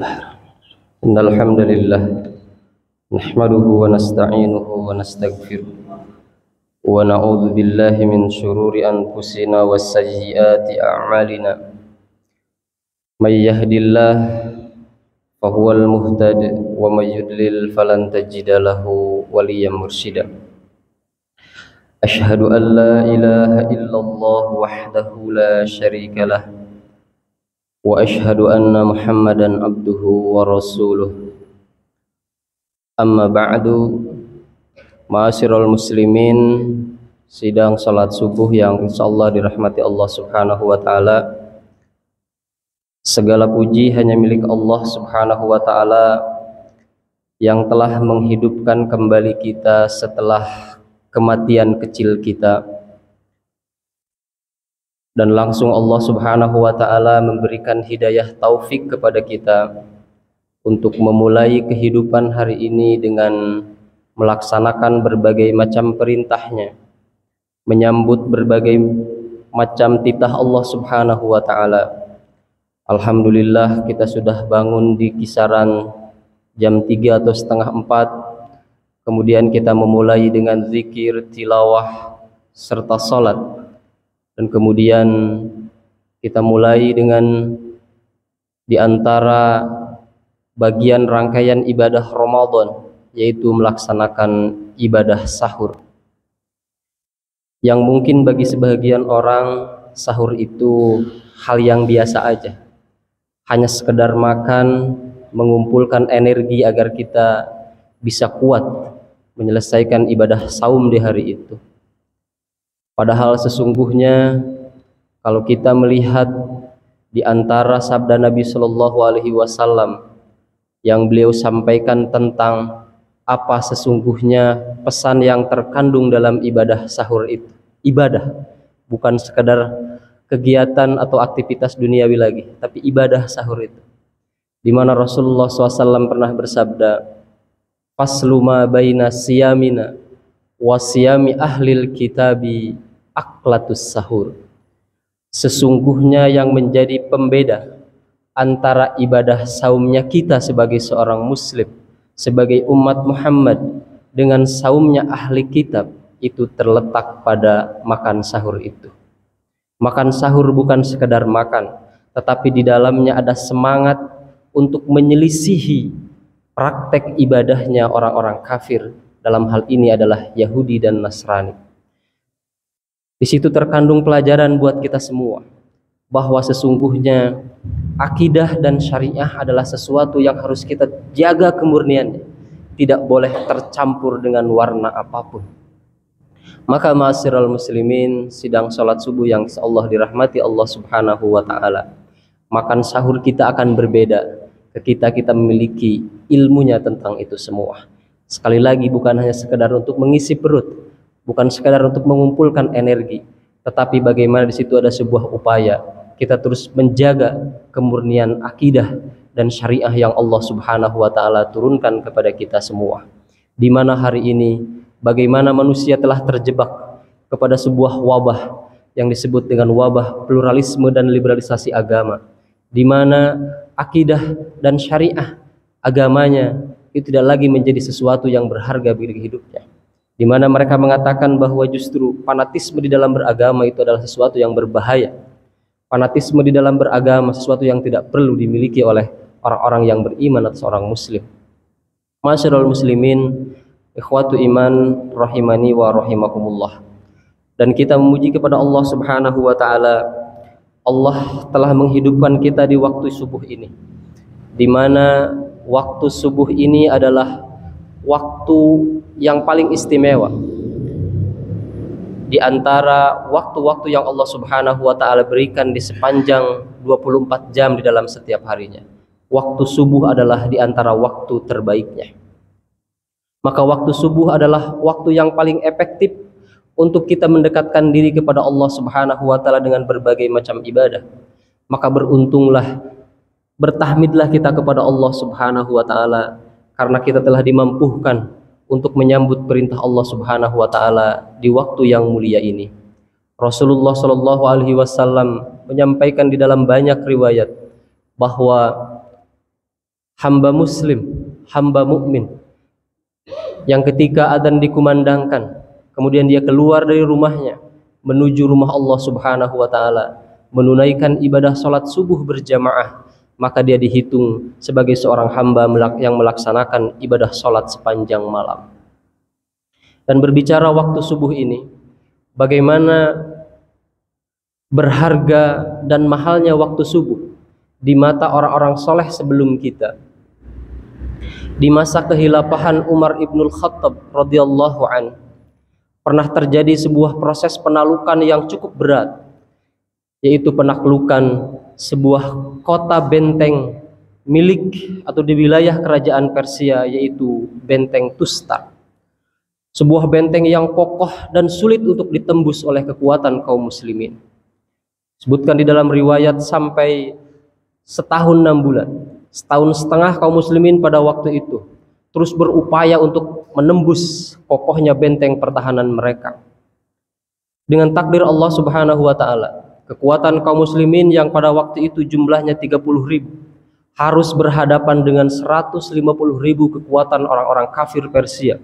Bismillahirrahmanirrahim. Innal hamdalillah nahmaduhu wa nasta'inuhu wa nastaghfiruh wa na'udzu billahi min shururi anfusina was sayyiati a'malina. May yahdihillah fahuwal muhtadi wa may yudlil falan tajida lahu waliyyan mursyida. Asyhadu an la ilaha illallah wahdahu la syarika lah wa asyhadu anna Muhammadan abduhu wa rasuluh. Amma ba'du, ma'asyiral muslimin, sidang salat subuh yang insyaallah dirahmati Allah Subhanahu wa taala. Segala puji hanya milik Allah Subhanahu wa taala yang telah menghidupkan kembali kita setelah kematian kecil kita. Dan langsung Allah Subhanahu wa taala memberikan hidayah taufik kepada kita untuk memulai kehidupan hari ini dengan melaksanakan berbagai macam perintahnya, menyambut berbagai macam titah Allah Subhanahu wa taala. Alhamdulillah kita sudah bangun di kisaran jam 3 atau setengah 4. Kemudian kita memulai dengan zikir, tilawah serta salat. Dan kemudian kita mulai dengan di antara bagian rangkaian ibadah Ramadan, yaitu melaksanakan ibadah sahur. Yang mungkin bagi sebagian orang sahur itu hal yang biasa aja, hanya sekedar makan, mengumpulkan energi agar kita bisa kuat menyelesaikan ibadah saum di hari itu. Padahal sesungguhnya kalau kita melihat di antara sabda Nabi Shallallahu Alaihi Wasallam yang beliau sampaikan tentang apa sesungguhnya pesan yang terkandung dalam ibadah sahur itu, ibadah bukan sekadar kegiatan atau aktivitas duniawi lagi, tapi ibadah sahur itu, di mana Rasulullah SAW pernah bersabda, faslu ma baina siyamina wasiyami ahlil kitabi aklatus sahur. Sesungguhnya yang menjadi pembeda antara ibadah saumnya kita sebagai seorang muslim, sebagai umat Muhammad, dengan saumnya ahli kitab itu terletak pada makan sahur itu. Makan sahur bukan sekedar makan, tetapi di dalamnya ada semangat untuk menyelisihi praktek ibadahnya orang-orang kafir. Dalam hal ini adalah Yahudi dan Nasrani. Di situ terkandung pelajaran buat kita semua bahwa sesungguhnya akidah dan syariah adalah sesuatu yang harus kita jaga kemurniannya, tidak boleh tercampur dengan warna apapun. Maka ma'asyiral muslimin, sidang salat subuh yang insyaallah dirahmati Allah Subhanahu wa taala, makan sahur kita akan berbeda ketika kita memiliki ilmunya tentang itu semua. Sekali lagi, bukan hanya sekedar untuk mengisi perut, bukan sekedar untuk mengumpulkan energi, tetapi bagaimana di situ ada sebuah upaya kita terus menjaga kemurnian akidah dan syariah yang Allah Subhanahu wa taala turunkan kepada kita semua. Di mana hari ini bagaimana manusia telah terjebak kepada sebuah wabah yang disebut dengan wabah pluralisme dan liberalisasi agama, di mana akidah dan syariah agamanya itu tidak lagi menjadi sesuatu yang berharga bagi hidupnya, di mana mereka mengatakan bahwa justru fanatisme di dalam beragama itu adalah sesuatu yang berbahaya. Fanatisme di dalam beragama sesuatu yang tidak perlu dimiliki oleh orang-orang yang beriman atau seorang muslim. Masyarul muslimin, ikhwatu iman rahimani wa rahimakumullah. Dan kita memuji kepada Allah Subhanahu wa taala. Allah telah menghidupkan kita di waktu subuh ini, di mana waktu subuh ini adalah waktu yang paling istimewa di antara waktu-waktu yang Allah Subhanahu wa taala berikan di sepanjang 24 jam di dalam setiap harinya. Waktu subuh adalah di antara waktu terbaiknya. Maka waktu subuh adalah waktu yang paling efektif untuk kita mendekatkan diri kepada Allah Subhanahu wa taala dengan berbagai macam ibadah. Maka beruntunglah, bertahmidlah kita kepada Allah Subhanahu wa taala karena kita telah dimampukan untuk menyambut perintah Allah Subhanahu wa taala di waktu yang mulia ini. Rasulullah Shallallahu alaihi wasallam menyampaikan di dalam banyak riwayat bahwa hamba muslim, hamba mukmin yang ketika adzan dikumandangkan, kemudian dia keluar dari rumahnya menuju rumah Allah Subhanahu wa taala, menunaikan ibadah salat subuh berjamaah, maka dia dihitung sebagai seorang hamba yang melaksanakan ibadah salat sepanjang malam. Dan berbicara waktu subuh ini, bagaimana berharga dan mahalnya waktu subuh di mata orang-orang soleh sebelum kita. Di masa kehilafahan Umar ibnul Khattab radhiyallahu an, pernah terjadi sebuah proses penalukan yang cukup berat, yaitu penaklukan sebuah kota benteng milik atau di wilayah kerajaan Persia, yaitu benteng Tustar. Sebuah benteng yang kokoh dan sulit untuk ditembus oleh kekuatan kaum muslimin. Sebutkan di dalam riwayat sampai setahun 6 bulan, setahun setengah kaum muslimin pada waktu itu terus berupaya untuk menembus kokohnya benteng pertahanan mereka. Dengan takdir Allah Subhanahu wa taala, kekuatan kaum muslimin yang pada waktu itu jumlahnya 30.000 harus berhadapan dengan 150.000 kekuatan orang-orang kafir Persia.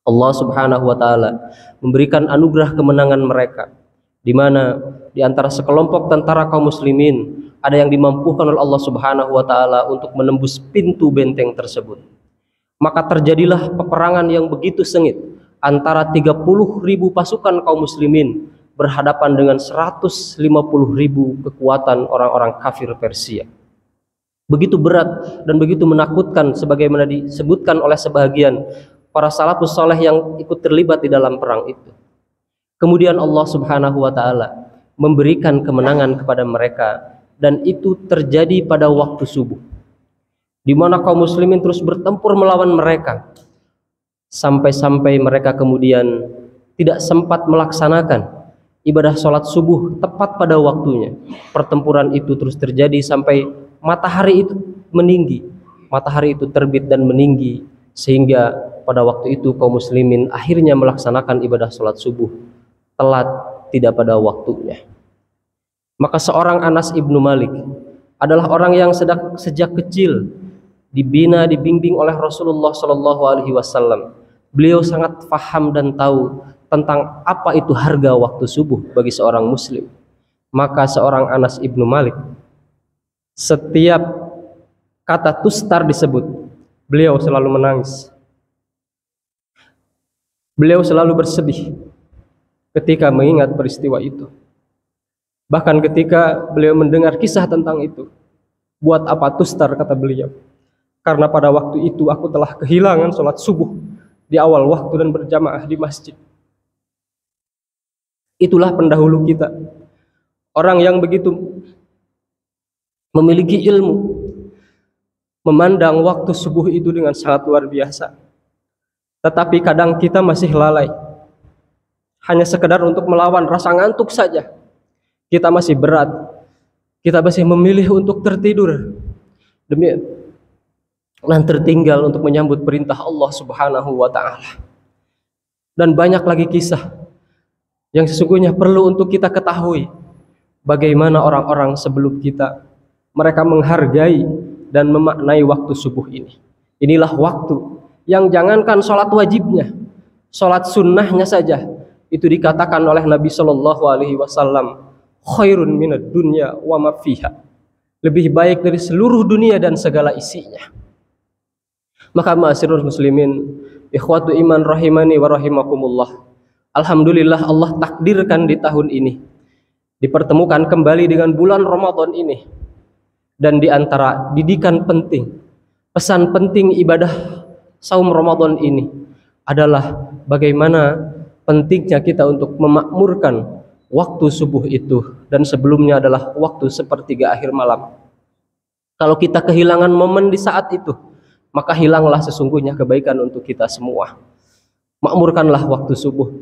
Allah Subhanahu wa taala memberikan anugerah kemenangan mereka, di mana di antara sekelompok tentara kaum muslimin ada yang dimampukan oleh Allah Subhanahu wa taala untuk menembus pintu benteng tersebut. Maka terjadilah peperangan yang begitu sengit antara 30.000 pasukan kaum muslimin berhadapan dengan 150.000 kekuatan orang-orang kafir Persia. Begitu berat dan begitu menakutkan sebagaimana disebutkan oleh sebagian para salafus saleh yang ikut terlibat di dalam perang itu. Kemudian Allah Subhanahu wa taala memberikan kemenangan kepada mereka, dan itu terjadi pada waktu subuh, di mana kaum muslimin terus bertempur melawan mereka, sampai-sampai mereka kemudian tidak sempat melaksanakan ibadah sholat subuh tepat pada waktunya. Pertempuran itu terus terjadi sampai matahari itu meninggi, matahari itu terbit dan meninggi, sehingga pada waktu itu kaum muslimin akhirnya melaksanakan ibadah sholat subuh telat, tidak pada waktunya. Maka seorang Anas ibnu Malik adalah orang yang sejak kecil dibina, dibimbing oleh Rasulullah Shallallahu Alaihi Wasallam. Beliau sangat paham dan tahu tentang apa itu harga waktu subuh bagi seorang muslim. Maka seorang Anas ibnu Malik, setiap kata Tustar disebut, beliau selalu menangis. Beliau selalu bersedih ketika mengingat peristiwa itu. Bahkan ketika beliau mendengar kisah tentang itu, buat apa Tustar, kata beliau, karena pada waktu itu aku telah kehilangan sholat subuh di awal waktu dan berjamaah di masjid. Itulah pendahulu kita, orang yang begitu memiliki ilmu, memandang waktu subuh itu dengan sangat luar biasa. Tetapi kadang kita masih lalai, hanya sekedar untuk melawan rasa ngantuk saja. Kita masih berat, kita masih memilih untuk tertidur dan tertinggal untuk menyambut perintah Allah Subhanahu wa taala. Dan banyak lagi kisah yang sesungguhnya perlu untuk kita ketahui, bagaimana orang-orang sebelum kita, mereka menghargai dan memaknai waktu subuh ini. Inilah waktu yang jangankan sholat wajibnya, sholat sunnahnya saja itu dikatakan oleh Nabi Shallallahu Alaihi Wasallam, khairun minad dunya wa ma fiha, lebih baik dari seluruh dunia dan segala isinya. Maka ma'asyiral muslimin, ikhwatu iman rahimani wa rahimakumullah, alhamdulillah Allah takdirkan di tahun ini dipertemukan kembali dengan bulan Ramadan ini. Dan di antara didikan penting, pesan penting ibadah saum Ramadan ini adalah bagaimana pentingnya kita untuk memakmurkan waktu subuh itu, dan sebelumnya adalah waktu sepertiga akhir malam. Kalau kita kehilangan momen di saat itu, maka hilanglah sesungguhnya kebaikan untuk kita semua. Makmurkanlah waktu subuh,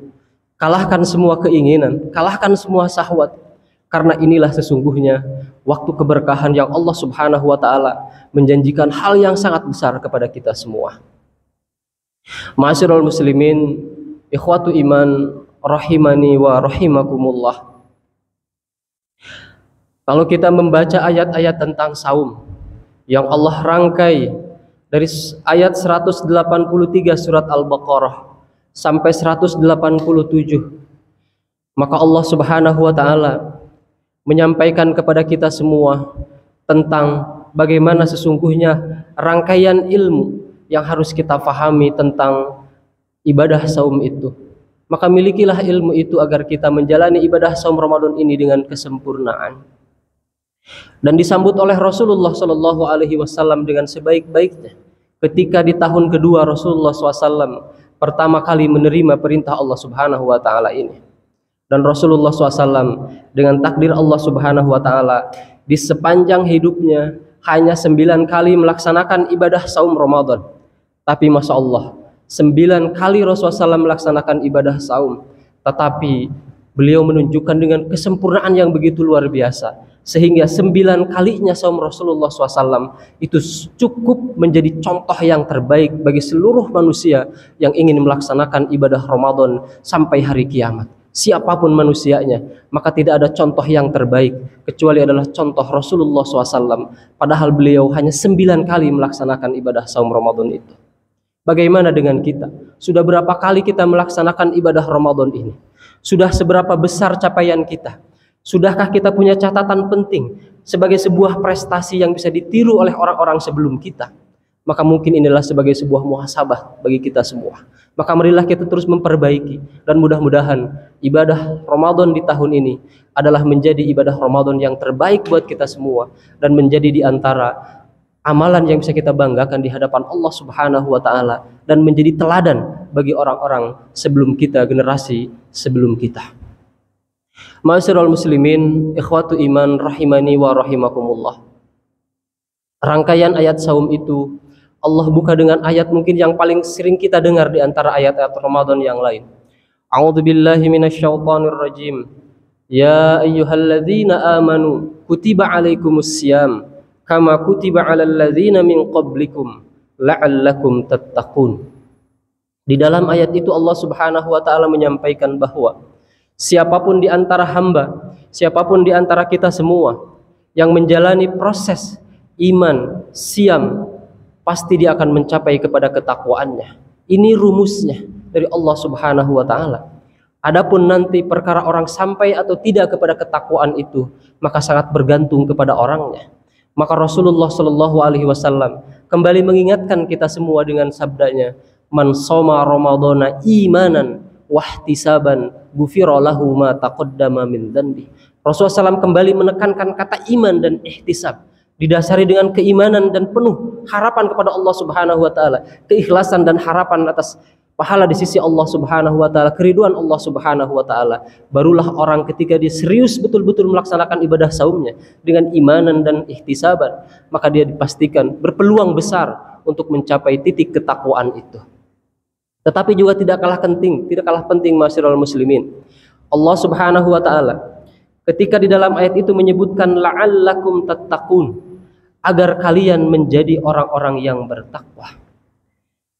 kalahkan semua keinginan, kalahkan semua syahwat, karena inilah sesungguhnya waktu keberkahan yang Allah Subhanahu wa taala menjanjikan hal yang sangat besar kepada kita semua. Ma'asyiral muslimin, ikhwatu iman rahimani wa rahimakumullah. Kalau kita membaca ayat-ayat tentang saum, yang Allah rangkai dari ayat 183 surat Al-Baqarah sampai 187. Maka Allah Subhanahu wa taala menyampaikan kepada kita semua tentang bagaimana sesungguhnya rangkaian ilmu yang harus kita fahami tentang ibadah saum itu. Maka milikilah ilmu itu agar kita menjalani ibadah saum Ramadan ini dengan kesempurnaan. Dan disambut oleh Rasulullah Shallallahu Alaihi Wasallam dengan sebaik-baiknya ketika di tahun kedua Rasulullah SAW pertama kali menerima perintah Allah Subhanahu Wa Taala ini. Dan Rasulullah SAW dengan takdir Allah Subhanahu Wa Taala di sepanjang hidupnya hanya 9 kali melaksanakan ibadah saum Ramadan. Tapi Masya Allah, 9 kali Rasulullah SAW melaksanakan ibadah saum, tetapi beliau menunjukkan dengan kesempurnaan yang begitu luar biasa, sehingga 9 kalinya saum Rasulullah SAW itu cukup menjadi contoh yang terbaik bagi seluruh manusia yang ingin melaksanakan ibadah Ramadan sampai hari kiamat. Siapapun manusianya, maka tidak ada contoh yang terbaik kecuali adalah contoh Rasulullah SAW. Padahal beliau hanya 9 kali melaksanakan ibadah saum Ramadan itu. Bagaimana dengan kita? Sudah berapa kali kita melaksanakan ibadah Ramadan ini? Sudah seberapa besar capaian kita? Sudahkah kita punya catatan penting sebagai sebuah prestasi yang bisa ditiru oleh orang-orang sebelum kita? Maka mungkin inilah sebagai sebuah muhasabah bagi kita semua. Maka marilah kita terus memperbaiki, dan mudah-mudahan ibadah Ramadan di tahun ini adalah menjadi ibadah Ramadan yang terbaik buat kita semua, dan menjadi di antara amalan yang bisa kita banggakan di hadapan Allah Subhanahu wa taala, dan menjadi teladan bagi orang-orang sebelum kita, generasi sebelum kita. Ma'asyiral muslimin, ikhwatu iman rahimani wa rahimakumullah. Rangkaian ayat saum itu Allah buka dengan ayat mungkin yang paling sering kita dengar di antara ayat-ayat Ramadan yang lain. A'udzubillahi minasyaitonir rajim. Ya ayyuhalladzina amanu kutiba alaikumussyam kama kutiba alal ladzina min qablikum la'allakum tattaqun. Di dalam ayat itu Allah Subhanahu wa taala menyampaikan bahwa siapapun di antara hamba, siapapun di antara kita semua yang menjalani proses iman, siam, pasti dia akan mencapai kepada ketakwaannya. Ini rumusnya dari Allah Subhanahu wa taala. Adapun nanti perkara orang sampai atau tidak kepada ketakwaan itu, maka sangat bergantung kepada orangnya. Maka Rasulullah Shallallahu Alaihi Wasallam kembali mengingatkan kita semua dengan sabdanya, "Man shoma Ramadhana imanan wahtisaban ghufira lahu ma taqaddama min dzanbi." Rasulullah SAW kembali menekankan kata iman dan ihtisab, didasari dengan keimanan dan penuh harapan kepada Allah Subhanahu wa taala, keikhlasan dan harapan atas pahala di sisi Allah Subhanahu wa taala, keriduan Allah Subhanahu wa taala. Barulah orang ketika dia serius betul-betul melaksanakan ibadah saumnya dengan imanan dan ihtisaban, maka dia dipastikan berpeluang besar untuk mencapai titik ketakwaan itu. Tetapi juga tidak kalah penting ma'asyiral muslimin, Allah Subhanahu wa taala ketika di dalam ayat itu menyebutkan la'allakum tattaqun, agar kalian menjadi orang-orang yang bertakwa.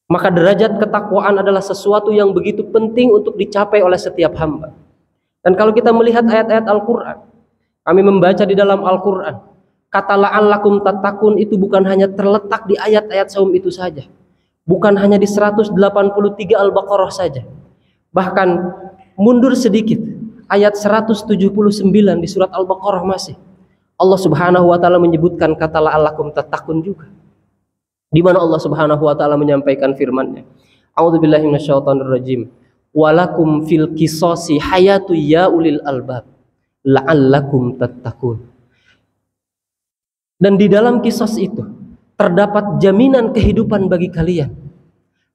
Maka derajat ketakwaan adalah sesuatu yang begitu penting untuk dicapai oleh setiap hamba. Dan kalau kita melihat ayat-ayat Al-Quran, kami membaca di dalam Al-Quran, kata la'allakum tattaqun itu bukan hanya terletak di ayat-ayat saum itu saja, bukan hanya di 183 Al-Baqarah saja, bahkan mundur sedikit, ayat 179 di surat Al-Baqarah masih Allah Subhanahu wa taala menyebutkan kata la'allakum tattaqun juga, di mana Allah Subhanahu wa taala menyampaikan firman-Nya, A'udzubillahi minasyaitonir rajim, walakum fil qisasi hayatu ya ulil albab la'allakum tattaqun. Dan di dalam qisas itu terdapat jaminan kehidupan bagi kalian,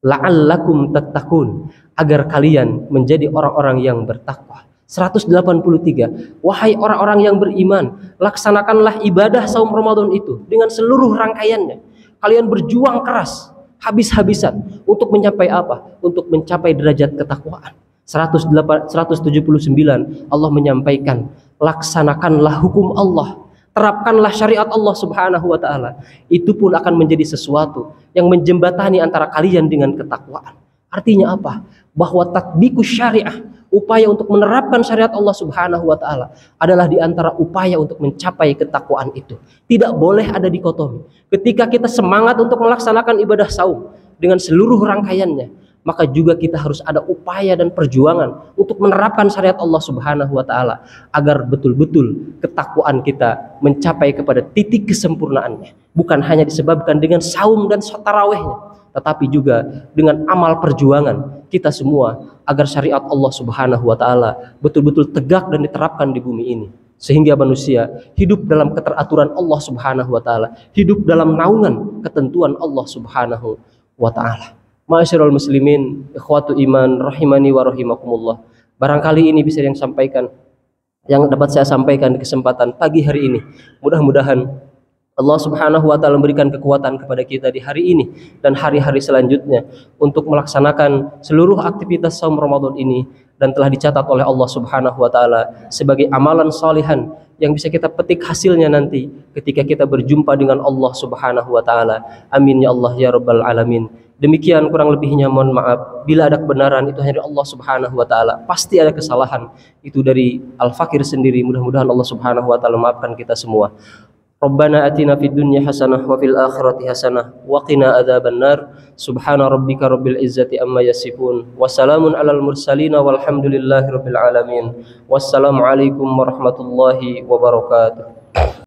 la'allakum tattaqun, agar kalian menjadi orang-orang yang bertakwa. 183, wahai orang-orang yang beriman, laksanakanlah ibadah saum Ramadan itu dengan seluruh rangkaiannya. Kalian berjuang keras, habis-habisan untuk mencapai apa? Untuk mencapai derajat ketakwaan. 179 Allah menyampaikan, laksanakanlah hukum Allah, terapkanlah syariat Allah Subhanahu wa taala. Itu pun akan menjadi sesuatu yang menjembatani antara kalian dengan ketakwaan. Artinya apa? bahwa tatbiqus syariah, upaya untuk menerapkan syariat Allah Subhanahu wa taala adalah di antara upaya untuk mencapai ketakwaan itu. Tidak boleh ada dikotomi. Ketika kita semangat untuk melaksanakan ibadah saum dengan seluruh rangkaiannya, maka juga kita harus ada upaya dan perjuangan untuk menerapkan syariat Allah Subhanahu wa taala agar betul-betul ketakwaan kita mencapai kepada titik kesempurnaannya. Bukan hanya disebabkan dengan saum dan tarawihnya, tetapi juga dengan amal perjuangan kita semua agar syariat Allah Subhanahu wa taala betul-betul tegak dan diterapkan di bumi ini, sehingga manusia hidup dalam keteraturan Allah Subhanahu wa taala, hidup dalam naungan ketentuan Allah Subhanahu wa taala. Ma'asyiral muslimin, ikhwatu iman rahimani wa rahimakumullah. Barangkali ini bisa yang dapat saya sampaikan di kesempatan pagi hari ini. Mudah-mudahan Allah Subhanahu wa taala memberikan kekuatan kepada kita di hari ini dan hari-hari selanjutnya untuk melaksanakan seluruh aktivitas saum Ramadan ini, dan telah dicatat oleh Allah Subhanahu wa taala sebagai amalan salihan yang bisa kita petik hasilnya nanti ketika kita berjumpa dengan Allah Subhanahu wa taala. Amin ya Allah ya rabbal alamin. Demikian kurang lebihnya mohon maaf. Bila ada kebenaran itu hanya Allah Subhanahu wa taala. Pasti ada kesalahan itu dari Al-Fakir sendiri. Mudah-mudahan Allah Subhanahu wa taala maafkan kita semua. Rabbana atina fid dunya hasanah wa fil akhirati hasanah wa qina adzabannar. Subhana rabbika rabbil izzati amma yasifun. Wassalamun alal mursalin walhamdulillahi rabbil alamin. Wassalamu alaikum warahmatullahi wabarakatuh.